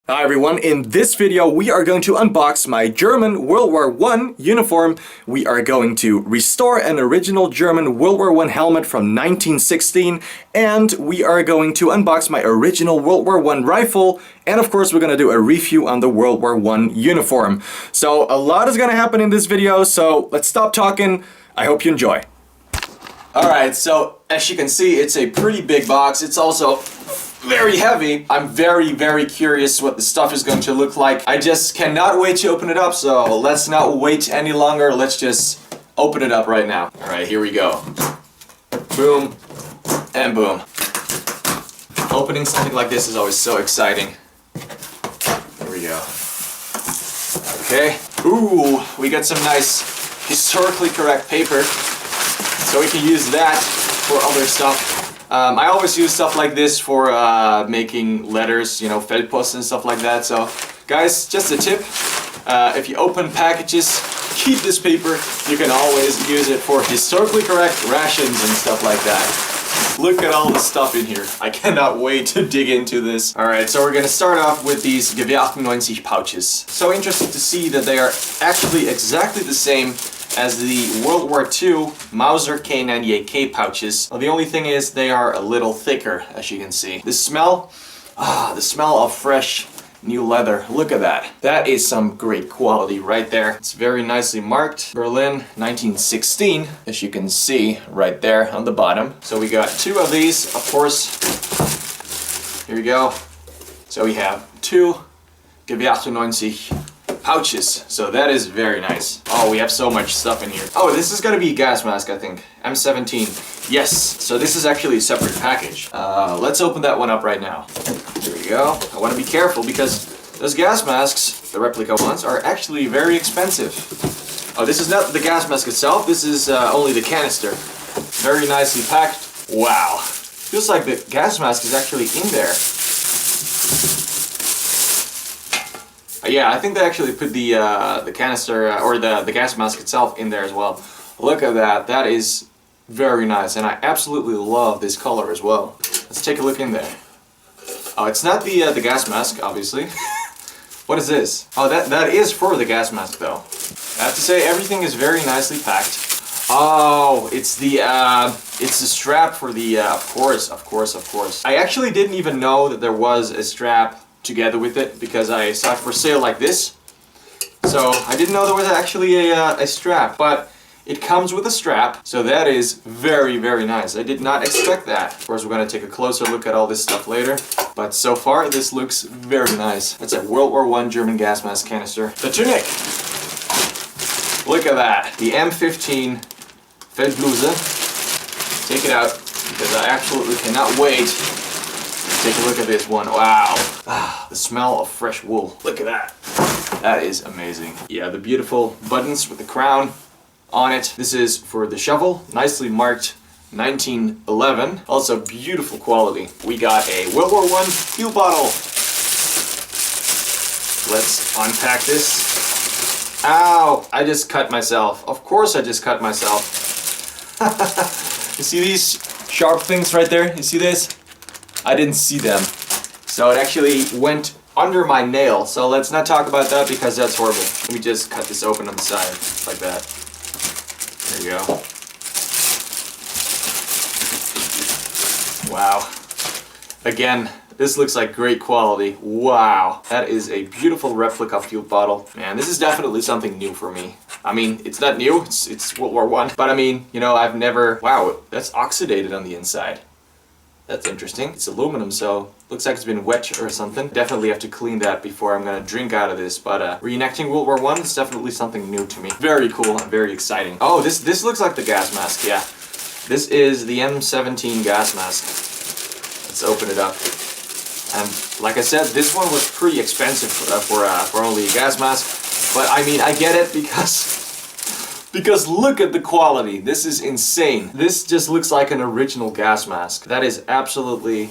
Hi everyone, in this video we are going to unbox my German World War I uniform. We are going to restore an original German World War I helmet from 1916, and we are going to unbox my original World War I rifle, and of course we're going to do a review on the World War I uniform. So a lot is going to happen in this video, so let's stop talking. I hope you enjoy. Alright, so as you can see, it's a pretty big box. It's also very heavy. I'm very curious what the stuff is going to look like. I just cannot wait to open it up, so let's not wait any longer. Let's just open it up right now. Alright, here we go. Boom and boom. Opening something like this is always so exciting. Here we go. Okay. Ooh, we got some nice historically correct paper, so we can use that for other stuff. I always use stuff like this for making letters, you know, Feldpost and stuff like that. So, guys, just a tip. If you open packages, keep this paper. You can always use it for historically correct rations and stuff like that. Look at all the stuff in here. I cannot wait to dig into this. Alright, so we're going to start off with these WW1 pouches. So interesting to see that they are actually exactly the same as the World War II Mauser K98K pouches. Well, the only thing is they are a little thicker, as you can see. The smell of fresh new leather. Look at that. That is some great quality right there. It's very nicely marked. Berlin 1916, as you can see right there on the bottom. So we got two of these, of course. Here we go. So we have two WW1 pouches, so that is very nice. Oh, we have so much stuff in here. Oh, this is gonna be a gas mask, I think. M17. Yes, so this is actually a separate package. Let's open that one up right now. Here we go. I want to be careful because those gas masks, the replica ones, are actually very expensive. Oh, this is not the gas mask itself, this is only the canister. Very nicely packed. Wow. Feels like the gas mask is actually in there. Yeah, I think they actually put the canister or the gas mask itself in there as well. Look at that. That is very nice, and I absolutely love this color as well. Let's take a look in there. Oh, it's not the gas mask, obviously. What is this? Oh, that is for the gas mask, though. I have to say, everything is very nicely packed. Oh, it's the strap for the of course. I actually didn't even know that there was a strap together with it because I saw it for sale like this. So I didn't know there was actually a strap, but it comes with a strap, so that is very nice. I did not expect that. Of course, we're going to take a closer look at all this stuff later, but so far this looks very nice. That's a World War I German gas mask canister. The tunic! Look at that. The M15 Feldbluse. Take it out because I absolutely cannot wait. Take a look at this one. Wow. Ah, the smell of fresh wool. Look at that. That is amazing. Yeah, the beautiful buttons with the crown on it. This is for the shovel. Nicely marked 1911. Also beautiful quality. We got a World War I fuel bottle. Let's unpack this. Ow! I just cut myself. Of course I just cut myself. You see these sharp things right there? You see this? I didn't see them. So it actually went under my nail. So let's not talk about that because that's horrible. Let me just cut this open on the side, like that. There you go. Wow. Again, this looks like great quality. Wow. That is a beautiful replica fuel bottle. Man, this is definitely something new for me. I mean, it's not new, it's World War I. But I mean, you know, I've never... Wow, that's oxidated on the inside. That's interesting. It's aluminum, so looks like it's been wet or something. Definitely have to clean that before I'm gonna drink out of this. But reenacting World War I is definitely something new to me. Very cool and very exciting. Oh, this looks like the gas mask. Yeah, this is the M17 gas mask. Let's open it up. And like I said, this one was pretty expensive for only a gas mask. But I mean, I get it because look at the quality. This is insane. This just looks like an original gas mask. That is absolutely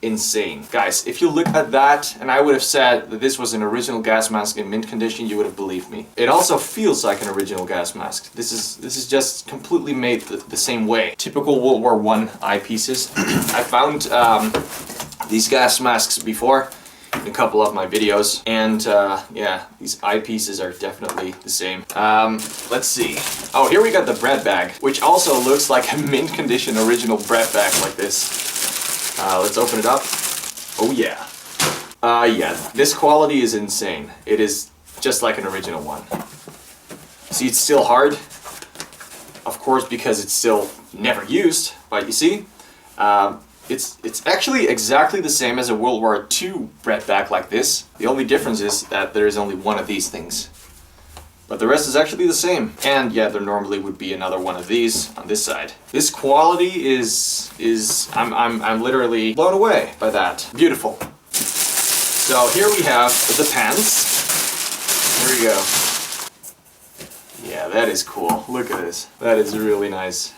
insane. Guys, if you look at that, and I would have said that this was an original gas mask in mint condition, you would have believed me. It also feels like an original gas mask. This is just completely made the same way. Typical World War I eyepieces. I found these gas masks before in a couple of my videos. And yeah, these eyepieces are definitely the same. Let's see. Oh, here we got the bread bag, which also looks like a mint condition original bread bag like this. Let's open it up. Oh yeah. Yeah, this quality is insane. It is just like an original one. See, it's still hard. Of course, because it's still never used, but you see, it's actually exactly the same as a World War II bread bag like this. The only difference is that there is only one of these things. But the rest is actually the same. And yeah, there normally would be another one of these on this side. This quality is I'm literally blown away by that. Beautiful. So here we have the pants. Here we go. Yeah, that is cool. Look at this. That is really nice.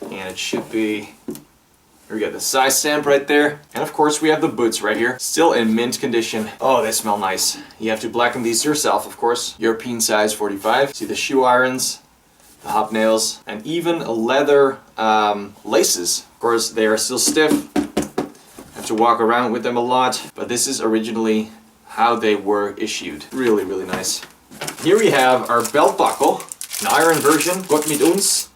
And it should be... Here we got the size stamp right there. And of course we have the boots right here. Still in mint condition. Oh, they smell nice. You have to blacken these yourself, of course. European size 45. See the shoe irons, the hobnails, and even leather laces. Of course, they are still stiff. Have to walk around with them a lot. But this is originally how they were issued. Really, really nice. Here we have our belt buckle, an iron version, Gott mit uns.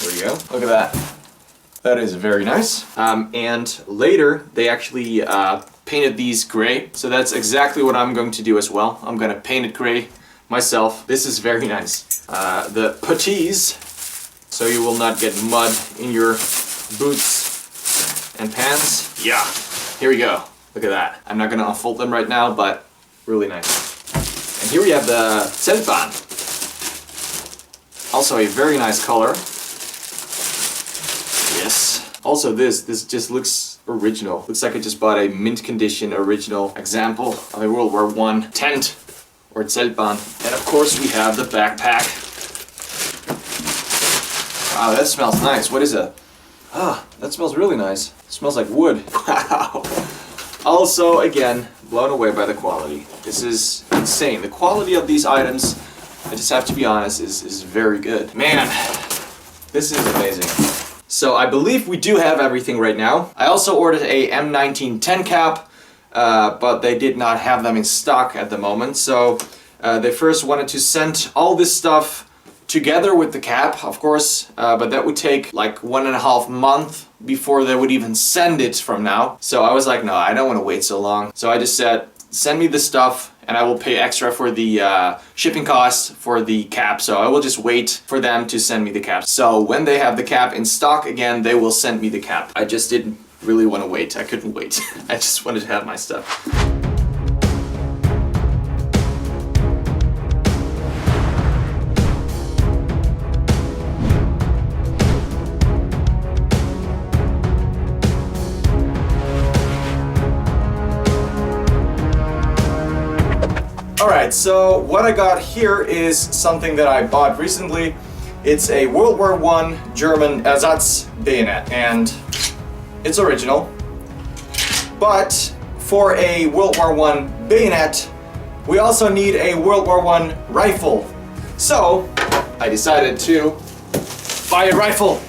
There we go, look at that. That is very nice. And later, they actually painted these gray. So that's exactly what I'm going to do as well. I'm gonna paint it gray myself. This is very nice. The puttees, so you will not get mud in your boots and pants. Yeah, here we go. Look at that. I'm not gonna unfold them right now, but really nice. And here we have the Zeltbahn. Also a very nice color. Yes. Also this just looks original. Looks like I just bought a mint condition original example of a World War I tent or Zeltbahn. And of course we have the backpack. Wow, that smells nice. What is it? Ah, that smells really nice. It smells like wood. Wow. Also, again, blown away by the quality. This is insane. The quality of these items, I just have to be honest, is very good. Man, this is amazing. So I believe we do have everything right now. I also ordered a M19 10 cap, but they did not have them in stock at the moment. So they first wanted to send all this stuff together with the cap, of course, but that would take like 1.5 months before they would even send it from now. So I was like, no, I don't want to wait so long. So I just said, send me the stuff and I will pay extra for the shipping costs for the cap. So I will just wait for them to send me the cap. So when they have the cap in stock again, they will send me the cap. I just didn't really want to wait. I couldn't wait. I just wanted to have my stuff. Alright, so what I got here is something that I bought recently. It's a World War I German Ersatz bayonet, and it's original. But for a World War I bayonet, we also need a World War I rifle. So I decided to buy a rifle.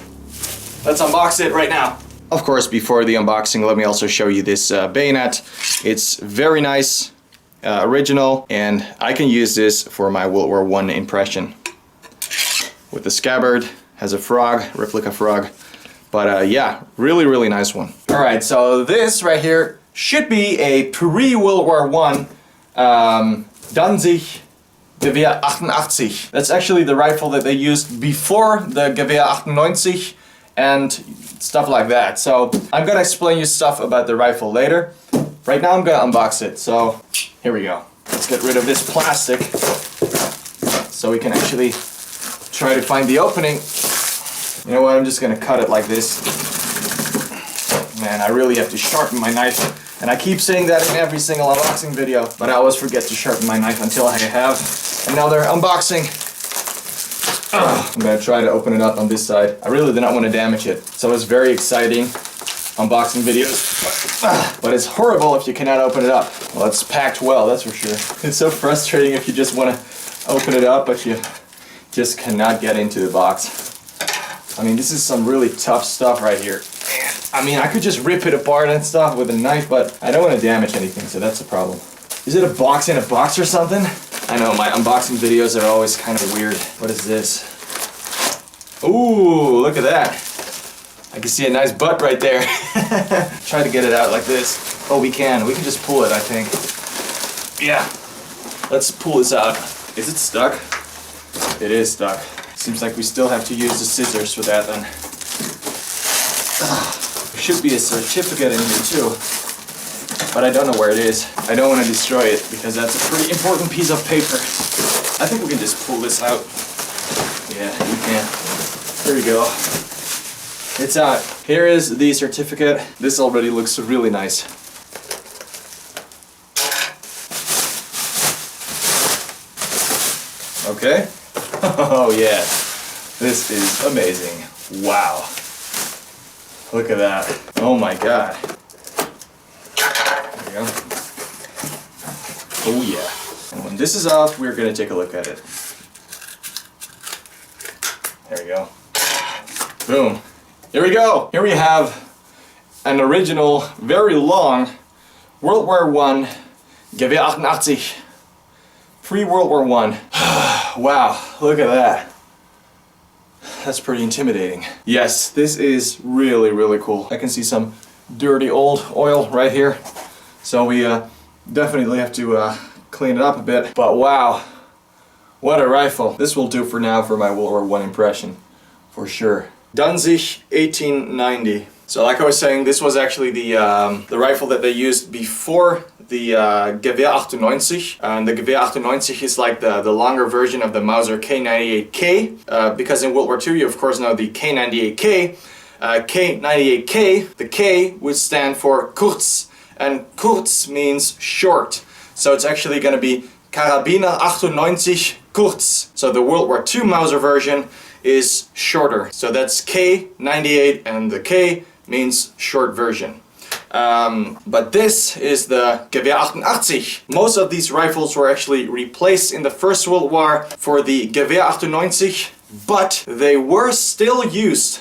Let's unbox it right now. Of course, before the unboxing, let me also show you this bayonet. It's very nice. Original, and I can use this for my World War I impression. With the scabbard, has a frog, replica frog, but yeah, really nice one. Alright, so this right here should be a pre-World War I Danzig Gewehr 88. That's actually the rifle that they used before the Gewehr 98 and stuff like that. So I'm gonna explain you stuff about the rifle later. Right now I'm gonna unbox it, so here we go. Let's get rid of this plastic so we can actually try to find the opening. You know what, I'm just gonna cut it like this. Man, I really have to sharpen my knife. And I keep saying that in every single unboxing video, but I always forget to sharpen my knife until I have another unboxing. I'm gonna try to open it up on this side. I really did not want to damage it, so it's very exciting. Unboxing videos, but it's horrible if you cannot open it up. Well, it's packed well, that's for sure. It's so frustrating if you just want to open it up, but you just cannot get into the box. I mean, this is some really tough stuff right here. Man. I mean, I could just rip it apart and stuff with a knife, but I don't want to damage anything, so that's the problem. Is it a box in a box or something? I know, my unboxing videos are always kind of weird. What is this? Ooh, look at that. I can see a nice butt right there. Try to get it out like this. Oh, we can just pull it, I think. Yeah, let's pull this out. Is it stuck? It is stuck. Seems like we still have to use the scissors for that then. There should be a certificate in here too, but I don't know where it is. I don't want to destroy it because that's a pretty important piece of paper. I think we can just pull this out. Yeah, we can. There we go. It's out. Here is the certificate. This already looks really nice. Okay. Oh yeah. This is amazing. Wow. Look at that. Oh my god. There we go. Oh yeah. And when this is off, we're gonna take a look at it. There we go. Boom. Here we go. Here we have an original, very long World War I WW1 pre-World War I. Wow, look at that. That's pretty intimidating. Yes, this is really, really cool. I can see some dirty old oil right here. So we definitely have to clean it up a bit. But wow, what a rifle. This will do for now for my World War I impression, for sure. Danzig 1890. So like I was saying, this was actually the rifle that they used before the WW1. And the WW1 is like the longer version of the Mauser K98K. Because in World War II you of course know the K98K. K98K, the K would stand for Kurz. And Kurz means short. So it's actually going to be Karabiner 98 Kurz. So the World War II Mauser version is shorter. So that's K98 and the K means short version. But this is the WW1. Most of these rifles were actually replaced in the First World War for the WW1, but they were still used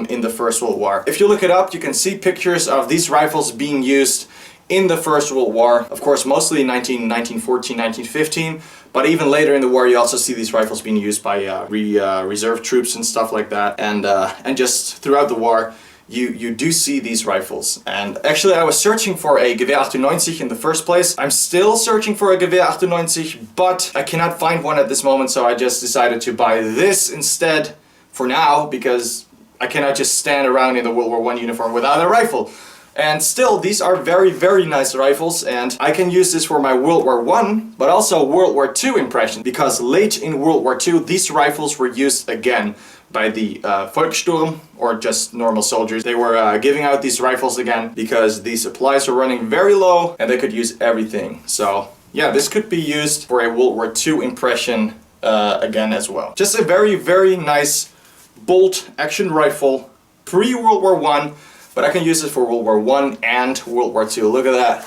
in the First World War. If you look it up, you can see pictures of these rifles being used in the First World War. Of course, mostly in 1914, 1915. But even later in the war, you also see these rifles being used by reserve troops and stuff like that. And just throughout the war, you do see these rifles. And actually, I was searching for a WW1 in the first place. I'm still searching for a WW1, but I cannot find one at this moment. So I just decided to buy this instead for now, because I cannot just stand around in the World War I uniform without a rifle. And still, these are very, very nice rifles, and I can use this for my World War I, but also World War II impression, because late in World War II, these rifles were used again by the Volkssturm, or just normal soldiers. They were giving out these rifles again because the supplies were running very low and they could use everything. So yeah, this could be used for a World War II impression again as well. Just a very, very nice bolt action rifle, pre-World War I, but I can use it for World War I and World War II. Look at that.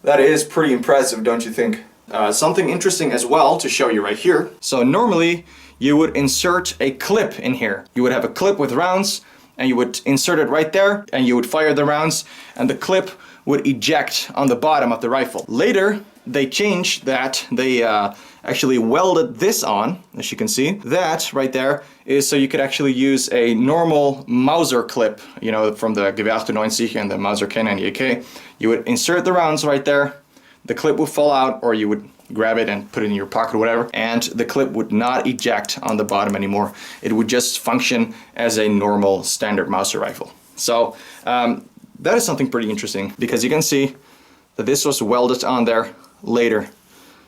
That is pretty impressive, don't you think? Something interesting as well to show you right here. So normally you would insert a clip in here. You would have a clip with rounds and you would insert it right there and you would fire the rounds and the clip would eject on the bottom of the rifle. Later they changed that. They actually welded this on, as you can see. That right there is so you could actually use a normal Mauser clip, you know, from the WW1 and the Mauser K98K. You would insert the rounds right there, the clip would fall out, or you would grab it and put it in your pocket or whatever, and the clip would not eject on the bottom anymore. It would just function as a normal standard Mauser rifle. So that is something pretty interesting, because you can see that this was welded on there later.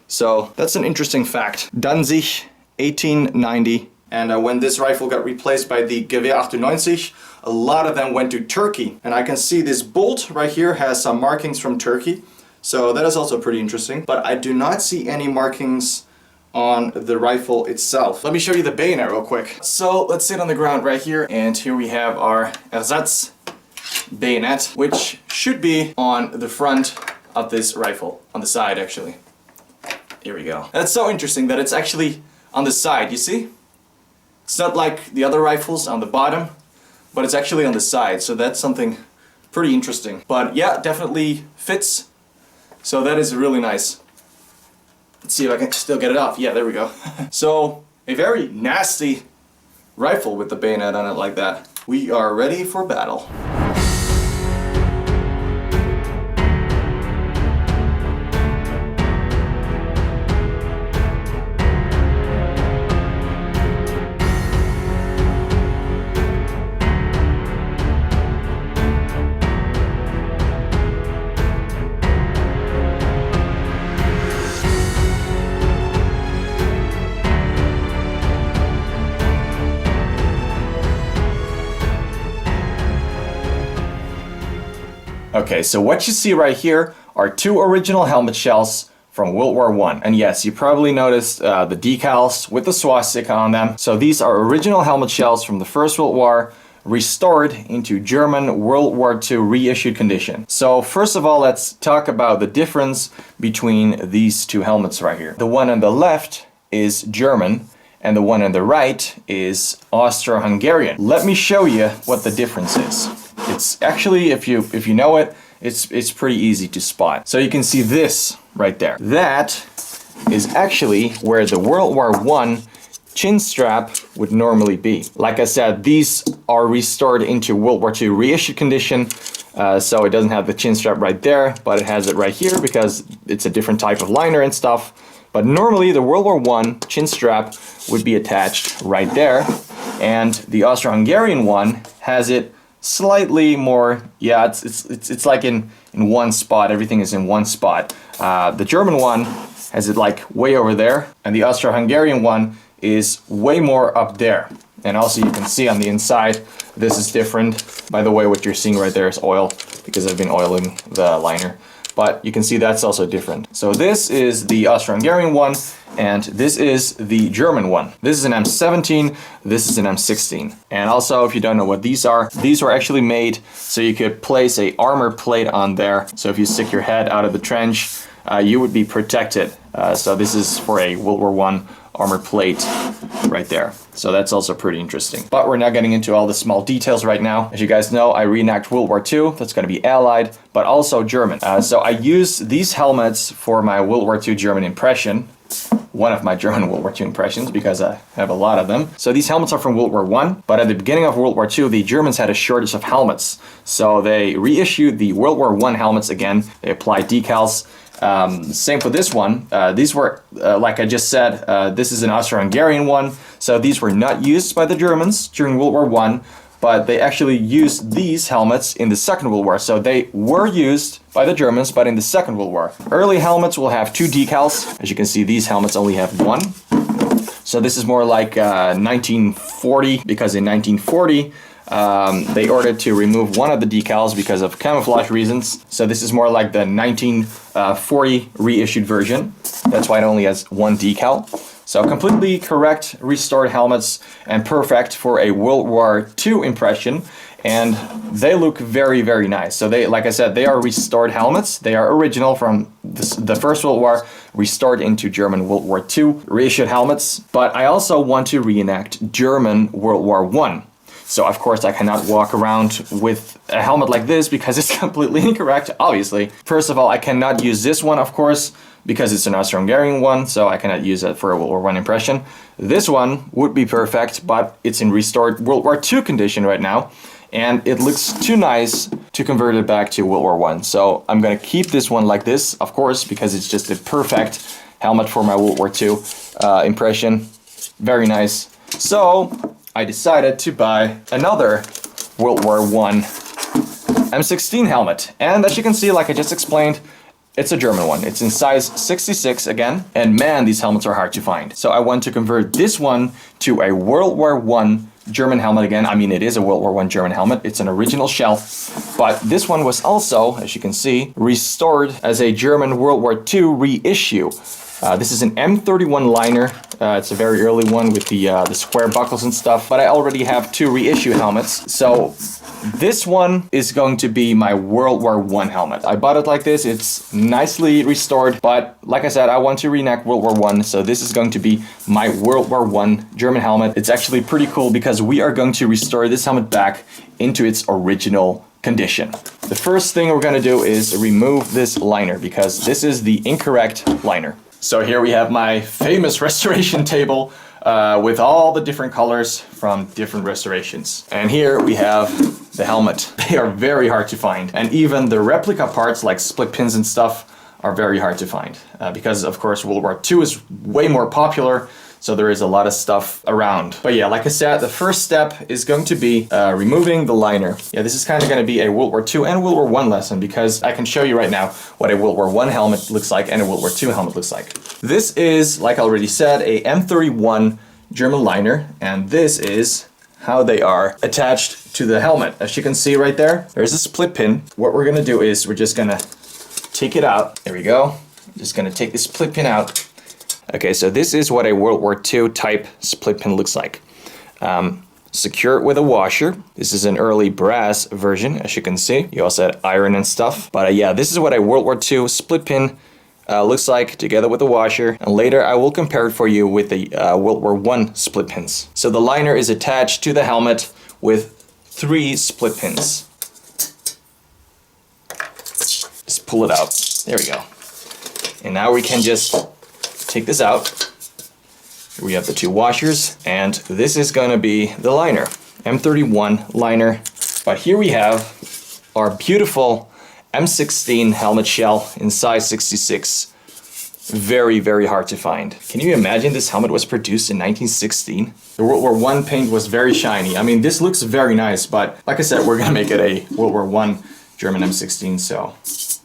So that's an interesting fact. Danzig 1890. And when this rifle got replaced by the WW1, a lot of them went to Turkey. And I can see this bolt right here has some markings from Turkey. So that is also pretty interesting. But I do not see any markings on the rifle itself. Let me show you the bayonet real quick. So let's sit on the ground right here. And here we have our ersatz bayonet, which should be on the front of this rifle. On the side, actually. Here we go. That's so interesting that it's actually on the side, you see? It's not like the other rifles on the bottom. but it's actually on the side, so that's something pretty interesting. But yeah, definitely fits, so that is really nice. Let's see if I can still get it off. Yeah, there we go. So a very nasty rifle with the bayonet on it like that. We are ready for battle. Okay, so what you see right here are two original helmet shells from World War I. And yes, you probably noticed the decals with the swastika on them. So these are original helmet shells from the First World War, restored into German World War II reissued condition. So first of all, let's talk about the difference between these two helmets right here. The one on the left is German, and the one on the right is Austro-Hungarian. Let me show you what the difference is. It's actually, if you know it, it's pretty easy to spot. So you can see this right there. That is actually where the World War I chin strap would normally be. Like I said, these are restored into World War II reissued condition. So it doesn't have the chin strap right there, but it has it right here because it's a different type of liner and stuff. But normally the World War I chin strap would be attached right there, and the Austro-Hungarian one has it slightly more, yeah, it's like in one spot. Everything is in one spot. The German one has it like way over there, and the Austro-Hungarian one is way more up there. And also you can see on the inside, this is different. By the way, what you're seeing right there is oil, because I've been oiling the liner. But you can see that's also different. So this is the Austro-Hungarian one, and this is the German one. This is an M17, this is an M16. And also, if you don't know what these were actually made so you could place a armor plate on there. So if you stick your head out of the trench, you would be protected. So this is for a World War I armor plate right there. So that's also pretty interesting. But we're not getting into all the small details right now. As you guys know, I reenact World War II. That's going to be Allied, but also German. So I use these helmets for my World War II German impression. One of my German World War II impressions, because I have a lot of them. So these helmets are from World War I, but at the beginning of World War II, the Germans had a shortage of helmets. So they reissued the World War I helmets again. They applied decals. Same for this one. These were, like I just said, this is an Austro-Hungarian one. So these were not used by the Germans during World War I, but they actually used these helmets in the Second World War. So they were used by the Germans, but in the Second World War. Early helmets will have two decals. As you can see, these helmets only have one. So this is more like 1940, because in 1940, they ordered to remove one of the decals because of camouflage reasons. So this is more like the 1940 reissued version. That's why it only has one decal. So completely correct restored helmets and perfect for a World War II impression. And they look very, very nice. So they, like I said, they are restored helmets. They are original from the First World War, restored into German World War II reissued helmets. But I also want to reenact German World War I. So of course I cannot walk around with a helmet like this because it's completely incorrect, obviously. First of all, I cannot use this one, of course, because it's an Austro-Hungarian one, so I cannot use it for a World War I impression. This one would be perfect, but it's in restored World War II condition right now, and it looks too nice to convert it back to World War I. So I'm gonna keep this one like this, of course, because it's just a perfect helmet for my World War II impression. Very nice. So I decided to buy another World War I M16 helmet. And as you can see, like I just explained, it's a German one. It's in size 66 again. And man, these helmets are hard to find. So I want to convert this one to a World War I German helmet again. I mean, it is a World War I German helmet. It's an original shell. But this one was also, as you can see, restored as a German World War II reissue. This is an M31 liner. It's a very early one with the square buckles and stuff, but I already have two reissue helmets. So this one is going to be my World War I helmet. I bought it like this. It's nicely restored, but like I said, I want to reenact World War I, so this is going to be my World War I German helmet. It's actually pretty cool because we are going to restore this helmet back into its original condition. The first thing we're going to do is remove this liner because this is the incorrect liner. So here we have my famous restoration table with all the different colors from different restorations. And here we have the helmet. They are very hard to find. And even the replica parts like split pins and stuff are very hard to find because of course World War II is way more popular. So there is a lot of stuff around. But yeah, like I said, the first step is going to be removing the liner. Yeah, this is kind of going to be a World War II and World War I lesson because I can show you right now what a World War I helmet looks like and a World War II helmet looks like. This is, like I already said, a M31 German liner, and this is how they are attached to the helmet. As you can see right there, there's a split pin. What we're going to do is we're just going to take it out. There we go. I'm just going to take this split pin out. Okay, so this is what a World War II type split pin looks like. Secure it with a washer. This is an early brass version, as you can see. You also had iron and stuff. But yeah, this is what a World War II split pin looks like together with a washer. And later I will compare it for you with the World War I split pins. So the liner is attached to the helmet with 3 split pins. Just pull it out. There we go. And now we can just take this out. Here we have the 2 washers, and this is going to be the liner, M31 liner. But here we have our beautiful M16 helmet shell in size 66. Very, very hard to find. Can you imagine this helmet was produced in 1916? The World War I paint was very shiny. I mean, this looks very nice, but like I said, we're going to make it a World War I German M16, so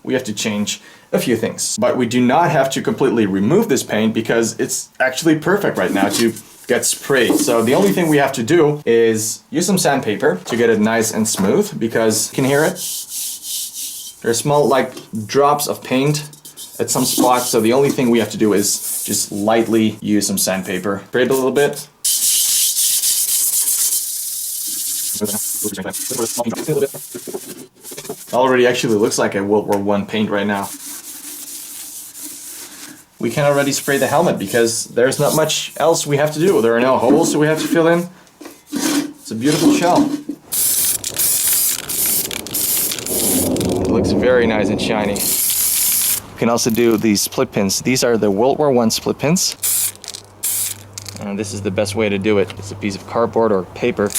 we have to change a few things. But we do not have to completely remove this paint because it's actually perfect right now to get sprayed. So the only thing we have to do is use some sandpaper to get it nice and smooth, because you can hear it. There's small like drops of paint at some spots, so the only thing we have to do is just lightly use some sandpaper. Spray it a little bit. Already actually looks like a World War I paint right now. We can already spray the helmet because there's not much else we have to do. There are no holes that we have to fill in. It's a beautiful shell. It looks very nice and shiny. You can also do these split pins. These are the World War I split pins. And this is the best way to do it. It's a piece of cardboard or paper.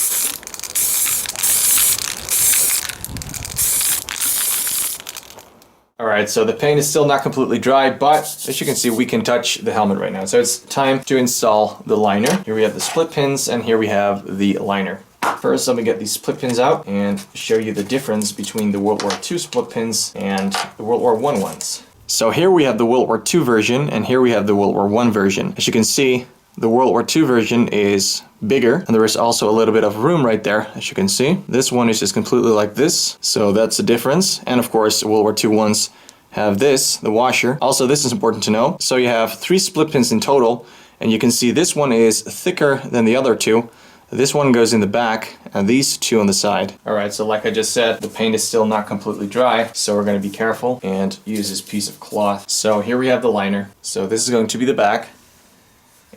Alright, so the paint is still not completely dry, but as you can see, we can touch the helmet right now. So it's time to install the liner. Here we have the split pins, and here we have the liner. First, let me get these split pins out and show you the difference between the World War II split pins and the World War I ones. So here we have the World War II version, and here we have the World War I version. As you can see, the World War II version is bigger, and there is also a little bit of room right there, as you can see. This one is just completely like this, so that's the difference. And of course, World War II ones have this, the washer. Also, this is important to know. So you have 3 split pins in total, and you can see this one is thicker than the other 2. This one goes in the back, and these 2 on the side. Alright, so like I just said, the paint is still not completely dry, so we're going to be careful and use this piece of cloth. So here we have the liner. So this is going to be the back.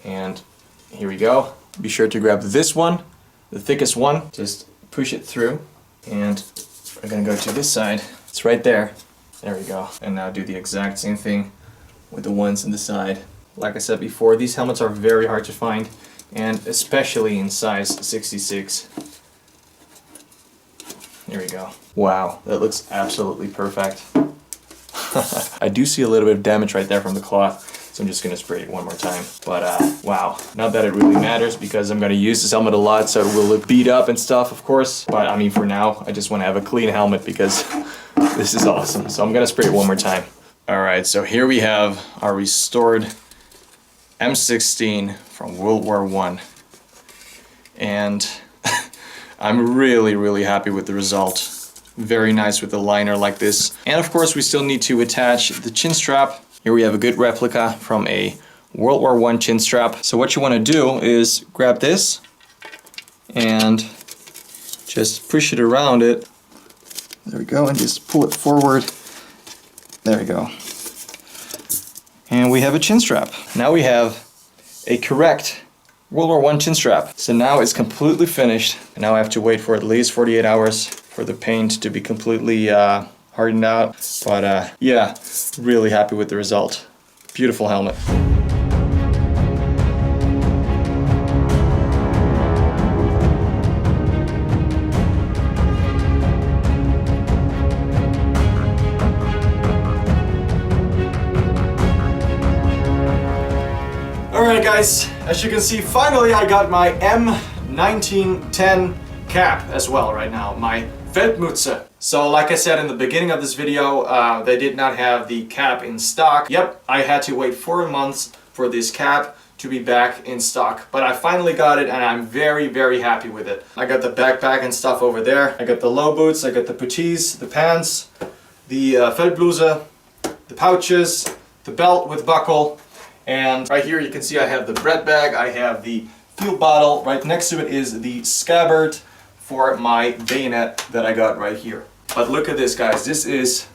And here we go. Be sure to grab this one, the thickest one. Just push it through. And we're going to go to this side. It's right there. There we go. And now do the exact same thing with the ones in the side. Like I said before, these helmets are very hard to find, and especially in size 66. There we go. Wow, that looks absolutely perfect. I do see a little bit of damage right there from the cloth. So I'm just going to spray it one more time. But wow, not that it really matters because I'm going to use this helmet a lot, so it will look beat up and stuff, of course. But I mean, for now, I just want to have a clean helmet because this is awesome. So I'm going to spray it one more time. Alright, so here we have our restored M16 from World War I. And I'm really, really happy with the result. Very nice with the liner like this. And of course, we still need to attach the chin strap. Here we have a good replica from a World War I chin strap. So what you want to do is grab this and just push it around it. There we go, and just pull it forward. There we go. And we have a chin strap. Now we have a correct World War I chin strap. So now it's completely finished. And now I have to wait for at least 48 hours for the paint to be completely hardened out. But yeah, really happy with the result. Beautiful helmet. Alright guys, as you can see, finally I got my M1910 cap as well right now, my Feldmütze. So like I said in the beginning of this video, they did not have the cap in stock. Yep, I had to wait 4 months for this cap to be back in stock. But I finally got it and I'm very, very happy with it. I got the backpack and stuff over there. I got the low boots, I got the puttees, the pants, the Feldbluse, the pouches, the belt with buckle. And right here you can see I have the bread bag, I have the fuel bottle, right next to it is the scabbard for my bayonet that I got right here. But look at this guys, this is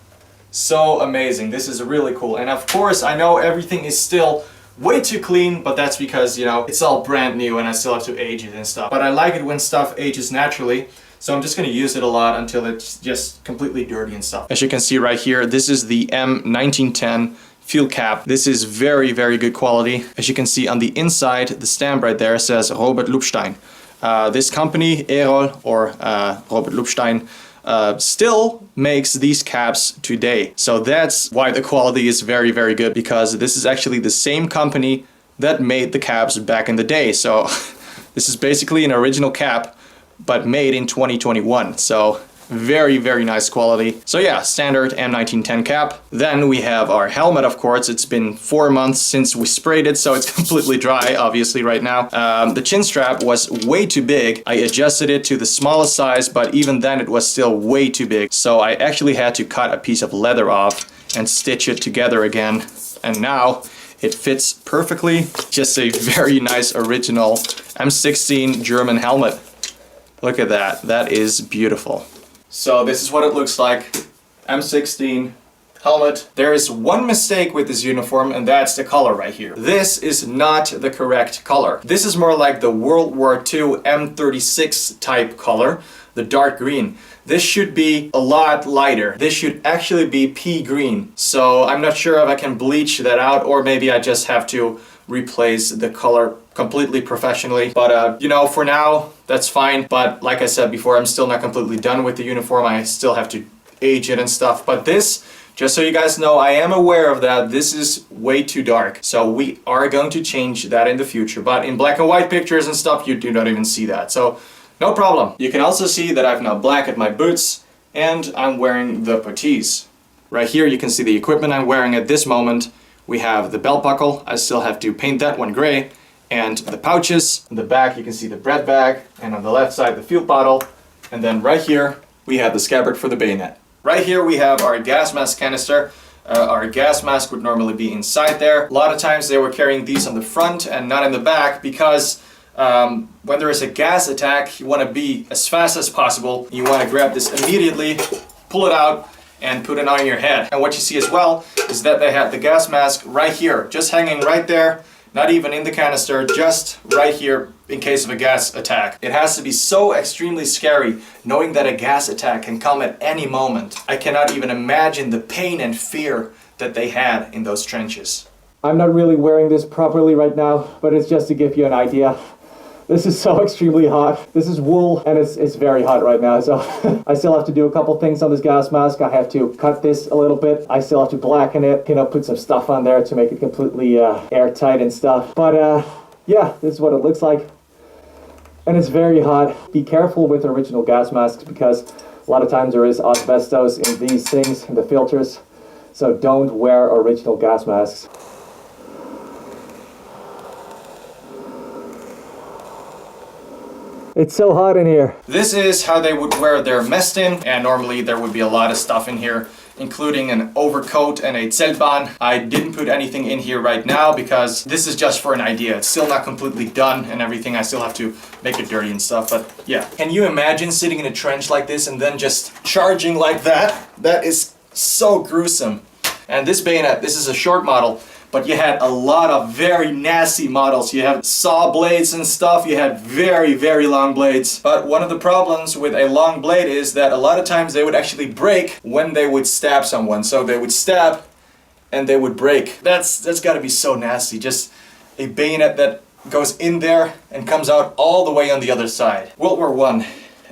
so amazing, this is really cool. And of course I know everything is still way too clean, but that's because, you know, it's all brand new and I still have to age it and stuff. But I like it when stuff ages naturally. So I'm just going to use it a lot until it's just completely dirty and stuff. As you can see right here, this is the M1910 fuel cap. This is very, very good quality. As you can see on the inside, the stamp right there says Robert Lupstein. This company, Erol or Robert Lupstein, still makes these caps today. So that's why the quality is very, very good, because this is actually the same company that made the caps back in the day. So this is basically an original cap, but made in 2021. So very, very nice quality. So yeah, standard M1910 cap. Then we have our helmet, of course. It's been 4 months since we sprayed it, so it's completely dry, obviously, right now. The chin strap was way too big. I adjusted it to the smallest size, but even then it was still way too big. So I actually had to cut a piece of leather off and stitch it together again. And now it fits perfectly. Just a very nice original M16 German helmet. Look at that. That is beautiful. So this is what it looks like, M16 helmet. There is one mistake with this uniform, and that's the color right here. This is not the correct color. This is more like the World War II M36 type color, the dark green. This should be a lot lighter. This should actually be pea green. So I'm not sure if I can bleach that out, or maybe I just have to replace the color completely professionally. But you know, for now that's fine. But like I said before, I'm still not completely done with the uniform. I still have to age it and stuff. But this, just so you guys know, I am aware of that. This is way too dark. So we are going to change that in the future. But in black and white pictures and stuff, you do not even see that. So no problem. You can also see that I've now blackened my boots and I'm wearing the puttees. Right here you can see the equipment I'm wearing at this moment. We have the belt buckle. I still have to paint that one gray. And the pouches. In the back you can see the bread bag, and on the left side the fuel bottle, and then right here we have the scabbard for the bayonet. Right here we have our gas mask canister. Our gas mask would normally be inside there. A lot of times they were carrying these on the front and not in the back because when there is a gas attack, you want to be as fast as possible. You want to grab this immediately, pull it out, and put it on your head. And what you see as well is that they have the gas mask right here, just hanging right there. Not even in the canister, just right here in case of a gas attack. It has to be so extremely scary knowing that a gas attack can come at any moment. I cannot even imagine the pain and fear that they had in those trenches. I'm not really wearing this properly right now, but it's just to give you an idea. This is so extremely hot. This is wool and it's very hot right now. So I still have to do a couple things on this gas mask. I have to cut this a little bit. I still have to blacken it, you know, put some stuff on there to make it completely airtight and stuff. But yeah, this is what it looks like. And it's very hot. Be careful with original gas masks because a lot of times there is asbestos in these things, in the filters. So don't wear original gas masks. It's so hot in here. This is how they would wear their Mestin, and normally there would be a lot of stuff in here, including an overcoat and a Zeltbahn. I didn't put anything in here right now because this is just for an idea. It's still not completely done and everything. I still have to make it dirty and stuff, but yeah. Can you imagine sitting in a trench like this and then just charging like that? That is so gruesome. And this bayonet, this is a short model, but you had a lot of very nasty models. You have saw blades and stuff, you had very, very long blades. But one of the problems with a long blade is that a lot of times they would actually break when they would stab someone. So they would stab and they would break. That's gotta be so nasty. Just a bayonet that goes in there and comes out all the way on the other side. World War I,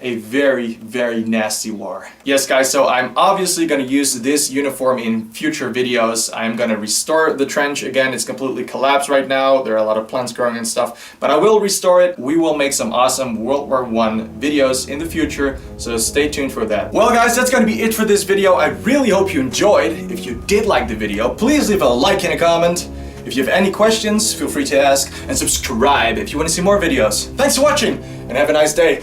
a very, very nasty war. Yes guys, so I'm obviously gonna use this uniform in future videos. I'm gonna restore the trench again. It's completely collapsed right now. There are a lot of plants growing and stuff, but I will restore it. We will make some awesome World War I videos in the future, so stay tuned for that. Well guys, that's gonna be it for this video. I really hope you enjoyed. If you did like the video, please leave a like and a comment. If you have any questions, feel free to ask, and subscribe if you want to see more videos. Thanks for watching, and have a nice day.